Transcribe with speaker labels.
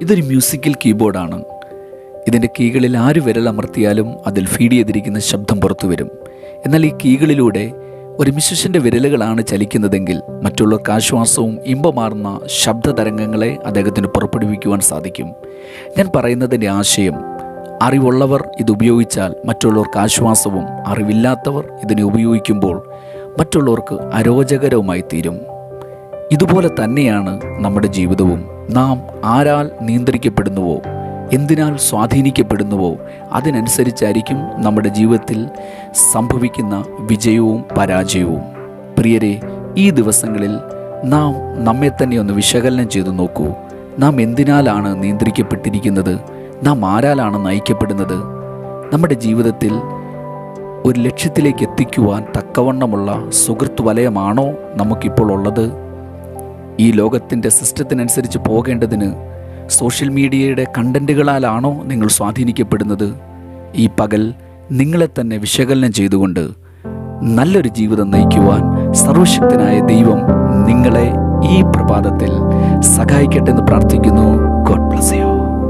Speaker 1: ഇതൊരു മ്യൂസിക്കൽ കീബോർഡാണ്. ഇതിൻ്റെ കീകളിൽ ആര് വിരലമർത്തിയാലും അതിൽ ഫീഡ് ചെയ്തിരിക്കുന്ന ശബ്ദം പുറത്തു വരും. എന്നാൽ ഈ കീകളിലൂടെ ഒരു മ്യൂസിഷ്യൻ്റെ വിരലുകളാണ് ചലിക്കുന്നതെങ്കിൽ മറ്റുള്ളവർക്ക് ആശ്വാസവും ഇമ്പമാർന്ന ശബ്ദതരംഗങ്ങളെ അദ്ദേഹത്തിന് പുറപ്പെടുവിക്കുവാൻ സാധിക്കും. ഞാൻ പറയുന്നതിൻ്റെ ആശയം, അറിവുള്ളവർ ഇത് ഉപയോഗിച്ചാൽ മറ്റുള്ളവർക്ക് ആശ്വാസവും അറിവില്ലാത്തവർ ഇതിനെ ഉപയോഗിക്കുമ്പോൾ മറ്റുള്ളവർക്ക് അരോചകരവുമായി തീരും. ഇതുപോലെ തന്നെയാണ് നമ്മുടെ ജീവിതവും. നാം ആരാൽ നിയന്ത്രിക്കപ്പെടുന്നുവോ, എന്തിനാൽ സ്വാധീനിക്കപ്പെടുന്നുവോ അതിനനുസരിച്ചായിരിക്കും നമ്മുടെ ജീവിതത്തിൽ സംഭവിക്കുന്ന വിജയവും പരാജയവും. പ്രിയരെ, ഈ ദിവസങ്ങളിൽ നാം നമ്മെ തന്നെ ഒന്ന് വിശകലനം ചെയ്തു നോക്കൂ. നാം എന്തിനാലാണ് നിയന്ത്രിക്കപ്പെട്ടിരിക്കുന്നത്? നാം ആരാലാണ് നയിക്കപ്പെടുന്നത്? നമ്മുടെ ജീവിതത്തിൽ ഒരു ലക്ഷ്യത്തിലേക്ക് എത്തിക്കുവാൻ തക്കവണ്ണമുള്ള സുഹൃത്ത് വലയമാണോ നമുക്കിപ്പോൾ ഉള്ളത്? ഈ ലോകത്തിൻ്റെ സിസ്റ്റത്തിനനുസരിച്ച് പോകേണ്ടതിന് സോഷ്യൽ മീഡിയയുടെ കണ്ടൻറ്റുകളാലാണോ നിങ്ങൾ സ്വാധീനിക്കപ്പെടുന്നത്? ഈ പകൽ നിങ്ങളെ തന്നെ വിശകലനം ചെയ്തുകൊണ്ട് നല്ലൊരു ജീവിതം നയിക്കുവാൻ സർവശക്തനായ ദൈവം നിങ്ങളെ ഈ പ്രഭാതത്തിൽ സഹായിക്കട്ടെ എന്ന് പ്രാർത്ഥിക്കുന്നു. God bless you.